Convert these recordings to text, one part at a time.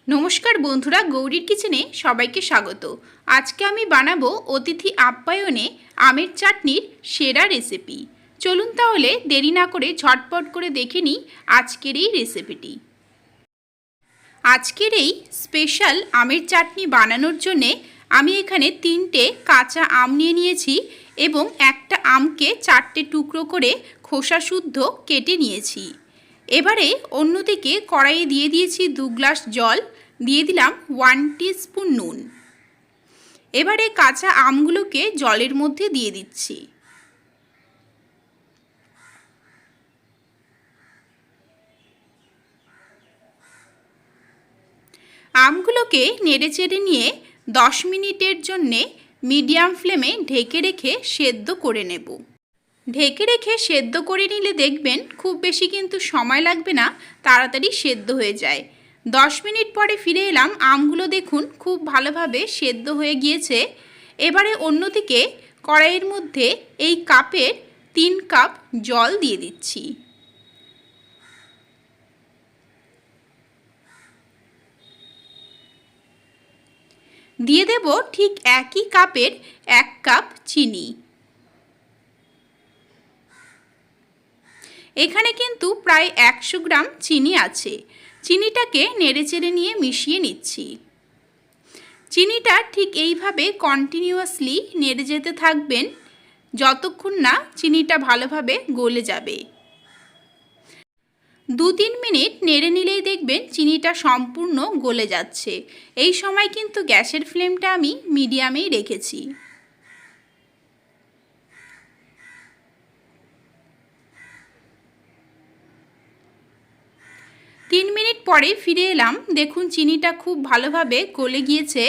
नमस्कार बंधुरा गौरीर किचेने सबाइके स्वागत। आज के आमी बानाबो अतिथि आप्यायने आमेर चाटनिर सेरा रेसिपि। चलुन ताहले देरी ना करे झटपट करे देखे निई आजकेर एई रेसिपिटी। आजकेर एई स्पेशल आमेर चाटनी बानानोर जन्य आमी एखाने 3टे काचा आम निये नियेछि एबं एकटा आमके 4टे टुकरो करे खोसा शुद्ध केटे नियेछि। एबारे अन्यदिके कड़ाइये दिए दिएछि 2 ग्लास जल, दिए दिलाम 1 टीस्पुन नुन। एबारे काचा आमगुलोके जलेर मध्य दिए दिচ্ছি। आमगुलोके नेड़ेचेड़े निये 10 मिनिटेर जन्य मीडियम फ्लेमे ढेके रेखे सेদ্ধ करे नेब। ढेके रेखे सेদ্ধ करे निले देखबेन खूब बेशी किन्तु समय लागबे ना, ताड़ाताड़ी सेদ্ধ हये जाय। 10 मिनिट परे फिरे एलाम, आमगुलो देखुन खूब भालोभाबे सेদ্ধ हये गियेछे। एबारे अन्यदिके कड़ाइयेर मध्य एई कापेर 3 काप जल दिए दिচ্ছি। दिए देब ठीक एकई कापेर 1 काप चीनी। एखाने किन्तु प्राय 100 ग्राम चीनी आछे। चीनीटाके नेड़ेचेड़े निये मिशिए निচ্ছি। चीनीटा ठीक এইভাবে কন্টিনিউয়াসলি নেড়ে যেতে থাকবেন যতক্ষণ না চিনিটা ভালোভাবে গলে যাবে। 2-3 মিনিট নেড়ে নিলেই দেখবেন চিনিটা সম্পূর্ণ গলে যাচ্ছে। এই সময় কিন্তু গ্যাসের ফ্লেমটা আমি মিডিয়ামেই রেখেছি। 3 मिनट परे फिरे एलाम, देखुन चीनीटा खूब भालोभाबे गले गियेछे।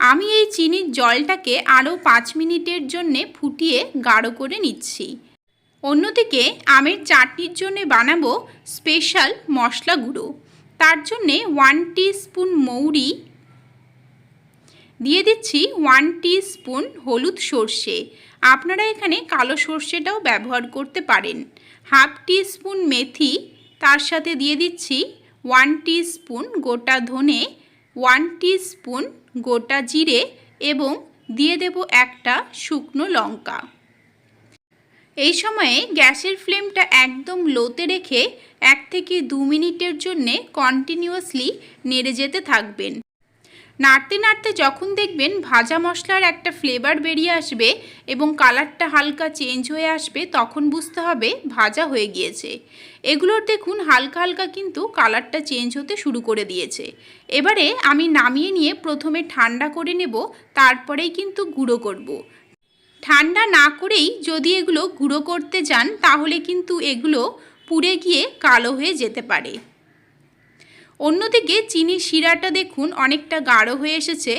आमी एई चीनिर जलटाके आरो 5 मिनिटेर जन्य फुटिये गाढ़ो करे निচ্ছি। अन्यदिके आमेर चाटनिर जन्य बानाबो स्पेशल मशला गुঁড়ো। तार जन्य 1 टीस्पुन मौरी दिए दिচ্ছি, 1 टीस्पुन हलुद सर्षे। आपनारा एखाने कालो सर्षेटाও ব্যবহার করতে পারেন। हाफ टीस्पुन मेथी, तार साथे दिए दिচ্ছি 1 टीस्पुन गोटा धने, 1 टीस्पुन गोटा जिरे एवं दिए देब एकटा शुकनो लंका। এই সময়ে গ্যাসের ফ্লেমটা একদম লোতে রেখে 1 থেকে 2 মিনিটের জন্য কন্টিনিউয়াসলি নেড়ে যেতে থাকবেন। নাড়তে নাড়তে যখন দেখবেন ভাজা মশলার একটা ফ্লেভার বেরিয়ে আসবে এবং কালারটা হালকা চেঞ্জ হয়ে আসবে, তখন বুঝতে হবে ভাজা হয়ে গিয়েছে। এগুলোর দেখুন হালকা হালকা কিন্তু কালারটা চেঞ্জ হতে শুরু করে দিয়েছে। এবারে আমি নামিয়ে নিয়ে প্রথমে ঠান্ডা করে নেব, তারপরেই কিন্তু গুঁড়ো করব। ঠান্ডা না করেই যদি এগুলো গুঁড়ো করতে যান তাহলে কিন্তু এগুলো পুড়ে গিয়ে কালো হয়ে যেতে পারে। অন্যদিকে চিনির শিরাটা দেখুন অনেকটা গাঢ় হয়ে এসেছে।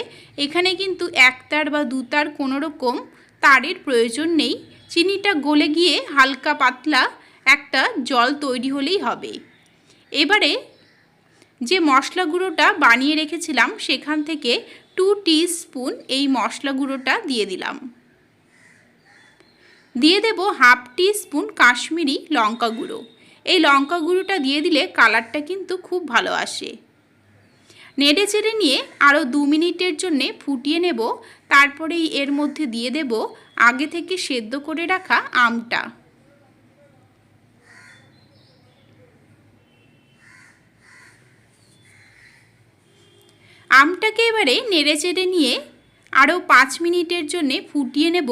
এখানে কিন্তু একতার বা দুতার কোনো রকম তারের প্রয়োজন নেই। চিনিটা গলে গিয়ে হালকা পাতলা একটা জল তৈরি হলেই হবে। এবারে যে মশলা গুঁড়োটা বানিয়ে রেখেছিলাম সেখান থেকে 2 টিস্পুন এই মশলা গুঁড়োটা দিয়ে দিলাম। দিয়ে দেব হাফ টিস্পুন কাশ্মীরি লঙ্কা গুঁড়ো। এই লঙ্কা গুঁড়োটা দিয়ে দিলে কালারটা কিন্তু খুব ভালো আসে। নেড়ে চেড়ে নিয়ে আরও 2 মিনিটের জন্য ফুটিয়ে নেব। তারপরেই এর মধ্যে দিয়ে দেব আগে থেকে সেদ্ধ করে রাখা আমটা। আমটাকে এবারে নেড়ে চেড়ে নিয়ে আরও 5 মিনিটের জন্য ফুটিয়ে নেব,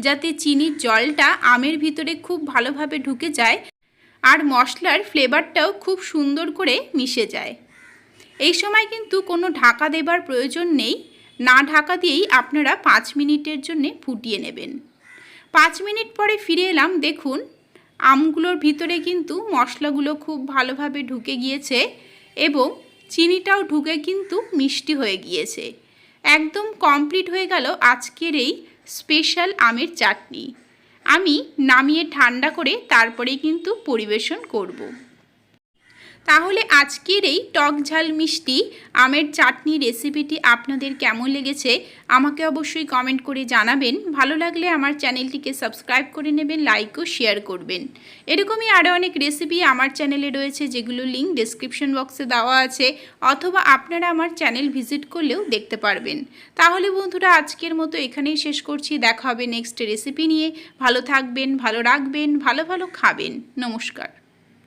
যাতে চিনির জলটা আমের ভিতরে খুব ভালোভাবে ঢুকে যায় আর মশলার ফ্লেভারটাও খুব সুন্দর করে মিশে যায়। এই সময় কিন্তু কোনো ঢাকা দেবার প্রয়োজন নেই, না ঢাকা দিয়েই আপনারা 5 মিনিটের জন্য ফুটিয়ে নেবেন। 5 মিনিট পরে ফিরে এলাম, দেখুন আমগুলোর ভিতরে কিন্তু মশলাগুলো খুব ভালোভাবে ঢুকে গিয়েছে এবং চিনিটাও ঢুকে কিন্তু মিষ্টি হয়ে গিয়েছে। একদম কমপ্লিট হয়ে গেল আজকের এই স্পেশাল আমের চাটনি। আমি নামিয়ে ঠান্ডা করে তারপরেই কিন্তু পরিবেশন করব। তাহলে আজকের এই টক ঝাল মিষ্টি আমের চাটনি রেসিপিটি আপনাদের কেমন লেগেছে আমাকে অবশ্যই কমেন্ট করে জানাবেন। ভালো লাগলে আমার চ্যানেলটিকে সাবস্ক্রাইব করে নেবেন, লাইক ও শেয়ার করবেন। এরকমই আরও অনেক রেসিপি আমার চ্যানেলে রয়েছে, যেগুলো লিঙ্ক ডেসক্রিপশন বক্সে দেওয়া আছে, অথবা আপনারা আমার চ্যানেল ভিজিট করলেও দেখতে পারবেন। তাহলে বন্ধুরা, আজকের মতো এখানেই শেষ করছি। দেখা হবে নেক্সট রেসিপি নিয়ে। ভালো থাকবেন, ভালো রাখবেন, ভালো ভালো খাবেন। নমস্কার।